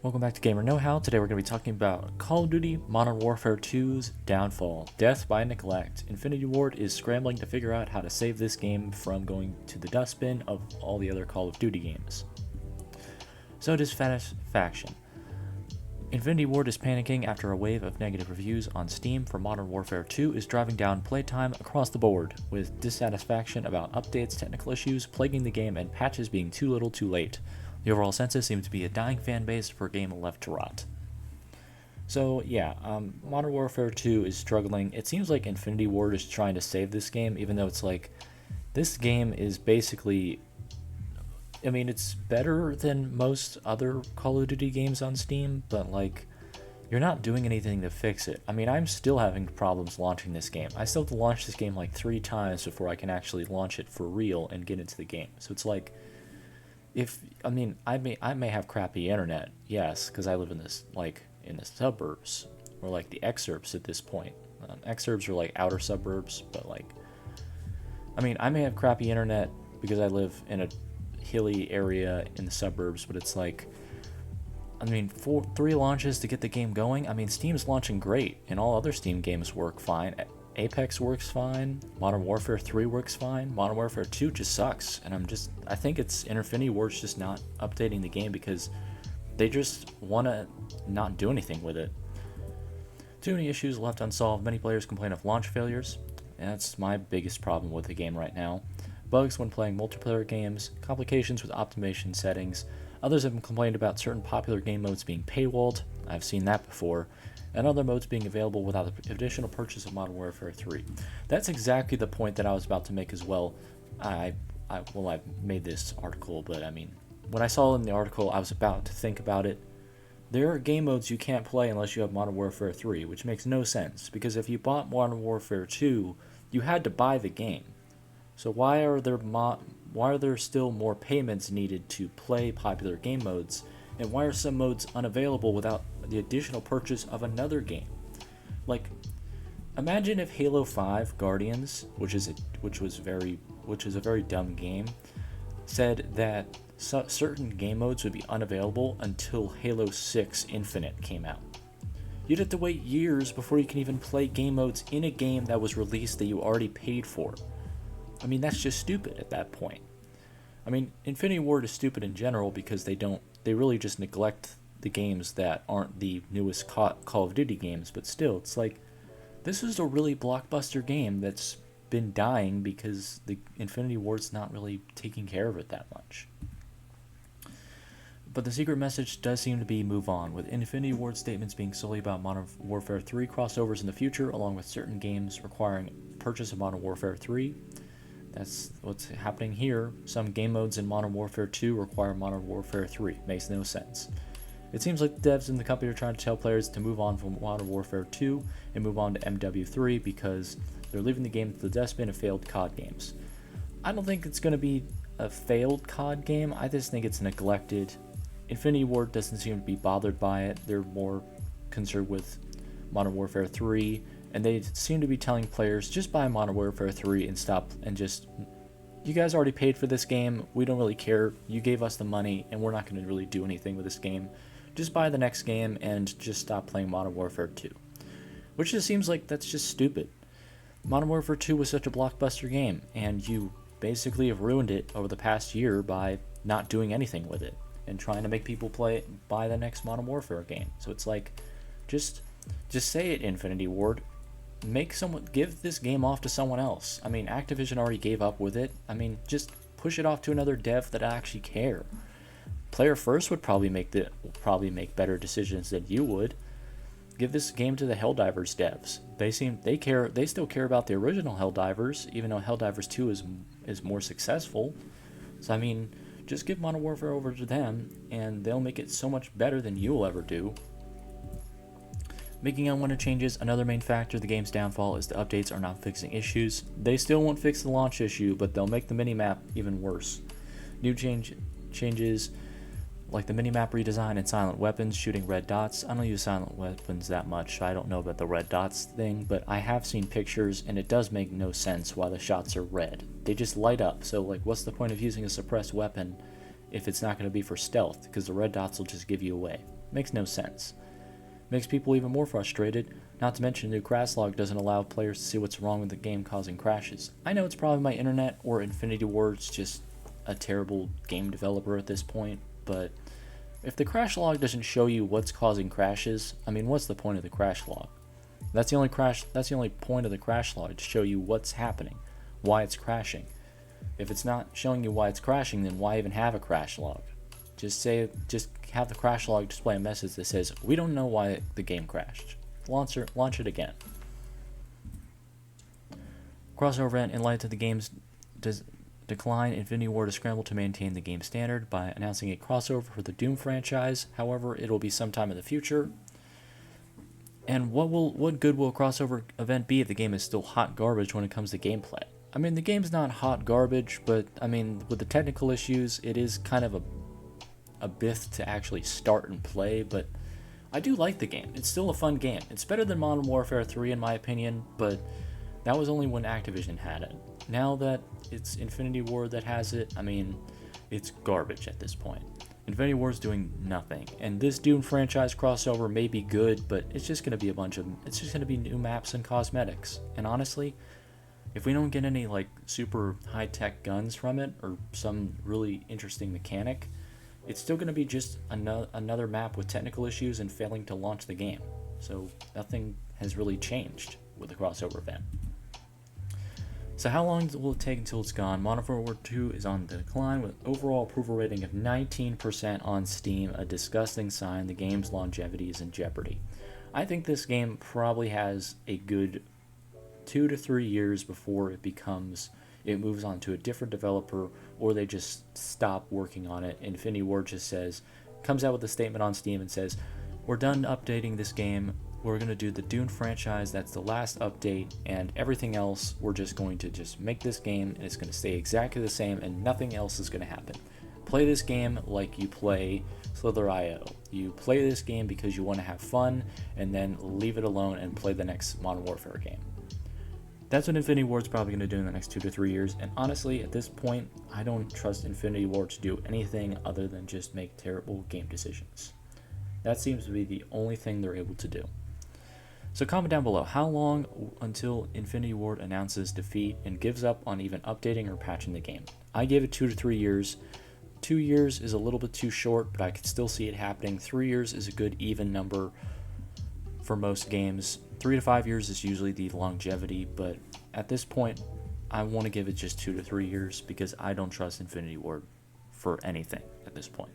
Welcome back to Gamer Know-How. Today we're going to be talking about Call of Duty Modern Warfare 2's downfall, death by neglect. Infinity Ward is scrambling to figure out how to save this game from going to the dustbin of all the other Call of Duty games. So dissatisfaction. Infinity Ward is panicking after a wave of negative reviews on Steam for Modern Warfare 2 is driving down playtime across the board, with dissatisfaction about updates, technical issues plaguing the game, and patches being too little too late. The overall census seems to be a dying fan base for a game left to rot. So yeah, Modern Warfare 2 is struggling. It seems like Infinity Ward is trying to save this game, even though it's like, this game is basically, I mean, it's better than most other Call of Duty games on Steam, but like, you're not doing anything to fix it. I mean, I'm still having problems launching this game. I still have to launch this game like 3 times before I can actually launch it for real and get into the game. So it's like, I may have crappy internet, yes, because I live in in the suburbs, or like the exurbs at this point. Exurbs are like outer suburbs, but like, I may have crappy internet because I live in a hilly area in the suburbs, but it's like, 3 launches to get the game going. Steam's launching great, and all other Steam games work fine. Apex works fine, Modern Warfare 3 works fine, Modern Warfare 2 just sucks, and I think it's Infinity Ward's just not updating the game because they just want to not do anything with it. Too many issues left unsolved. Many players complain of launch failures, and that's my biggest problem with the game right now. Bugs when playing multiplayer games, complications with optimization settings. Others have complained about certain popular game modes being paywalled. I've seen that before. And other modes being available without the additional purchase of Modern Warfare 3. That's exactly the point that I was about to make as well. I made this article, but when I saw in the article, I was about to think about it. There are game modes you can't play unless you have Modern Warfare 3, which makes no sense, because if you bought Modern Warfare 2, you had to buy the game. So why are there still more payments needed to play popular game modes? And why are some modes unavailable without the additional purchase of another game? Like, imagine if Halo 5 Guardians, which is a very dumb game, said that certain game modes would be unavailable until Halo 6 Infinite came out. You'd have to wait years before you can even play game modes in a game that was released that you already paid for. That's just stupid at that point. Infinity Ward is stupid in general because they really just neglect the games that aren't the newest Call of Duty games, but still, it's like, this is a really blockbuster game that's been dying because the Infinity Ward's not really taking care of it that much. But the secret message does seem to be move on, with Infinity Ward statements being solely about Modern Warfare 3 crossovers in the future, along with certain games requiring purchase of Modern Warfare 3. That's what's happening here. Some game modes in Modern Warfare 2 require Modern Warfare 3. Makes no sense. It seems like the devs in the company are trying to tell players to move on from Modern Warfare 2 and move on to MW3 because they're leaving the game to the dustbin of failed COD games. I don't think it's going to be a failed COD game. I just think it's neglected. Infinity Ward doesn't seem to be bothered by it. They're more concerned with Modern Warfare 3. And they seem to be telling players, just buy Modern Warfare 3 and stop, and just, you guys already paid for this game, we don't really care, you gave us the money, and we're not going to really do anything with this game. Just buy the next game and just stop playing Modern Warfare 2. Which just seems like that's just stupid. Modern Warfare 2 was such a blockbuster game, and you basically have ruined it over the past year by not doing anything with it, and trying to make people buy the next Modern Warfare game. So it's like, just say it, Infinity Ward. Give this game off to someone else. Activision already gave up with it. Just push it off to another dev that actually care. Player First would probably make better decisions than you would. Give this game to the Helldivers devs. They still care about the original Helldivers, even though Helldivers 2 is more successful. So just give Modern Warfare over to them, and they'll make it so much better than you'll ever do. Making unwanted changes. Another main factor of the game's downfall is the updates are not fixing issues. They still won't fix the launch issue, but they'll make the minimap even worse. New changes like the minimap redesign and silent weapons, shooting red dots. I don't use silent weapons that much, so I don't know about the red dots thing, but I have seen pictures and it does make no sense why the shots are red. They just light up, so what's the point of using a suppressed weapon if it's not going to be for stealth, because the red dots will just give you away. Makes no sense. Makes people even more frustrated, not to mention the new crash log doesn't allow players to see what's wrong with the game causing crashes. I know it's probably my internet or Infinity Ward's just a terrible game developer at this point, but if the crash log doesn't show you what's causing crashes, I mean, what's the point of the crash log? That's the only point of the crash log, to show you what's happening, why it's crashing. If it's not showing you why it's crashing, then why even have a crash log? Just have the crash log display a message that says, we don't know why the game crashed. Launch it again. Crossover event. In light of the game's decline, Infinity Ward has scrambled to maintain the game standard by announcing a crossover for the Doom franchise. However, it will be sometime in the future. And what good will a crossover event be if the game is still hot garbage when it comes to gameplay? I mean, the game's not hot garbage, but I mean, with the technical issues, it is kind of a biff to actually start and play, but I do like the game. It's still a fun game. It's better than Modern Warfare 3 in my opinion, but that was only when Activision had it. Now that it's Infinity Ward that has it, I mean, it's garbage at this point. Infinity Ward's doing nothing, and this Doom franchise crossover may be good, but it's just going to be it's just going to be new maps and cosmetics. And honestly, if we don't get any like super high-tech guns from it or some really interesting mechanic, it's still going to be just another map with technical issues and failing to launch the game. So nothing has really changed with the crossover event. So how long will it take until it's gone? Modern Warfare 2 is on the decline with overall approval rating of 19% on Steam, a disgusting sign the game's longevity is in jeopardy. I think this game probably has a good 2 to 3 years before it moves on to a different developer, or they just stop working on it. Infinity Ward just comes out with a statement on Steam and says, we're done updating this game, we're going to do the Dune franchise, that's the last update, and everything else, we're just going to just make this game, and it's going to stay exactly the same, and nothing else is going to happen. Play this game like you play Slither.io. You play this game because you want to have fun, and then leave it alone and play the next Modern Warfare game. That's what Infinity Ward's probably going to do in the next 2 to 3 years, and honestly, at this point, I don't trust Infinity Ward to do anything other than just make terrible game decisions. That seems to be the only thing they're able to do. So comment down below, how long until Infinity Ward announces defeat and gives up on even updating or patching the game? I gave it 2 to 3 years. 2 years is a little bit too short, but I could still see it happening. 3 years is a good even number for most games. 3 to 5 years is usually the longevity, but at this point, I want to give it just 2 to 3 years because I don't trust Infinity Ward for anything at this point.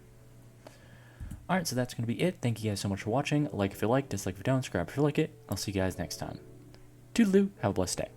Alright, so that's going to be it. Thank you guys so much for watching. Like if you like, dislike if you don't, subscribe if you like it. I'll see you guys next time. Toodaloo, have a blessed day.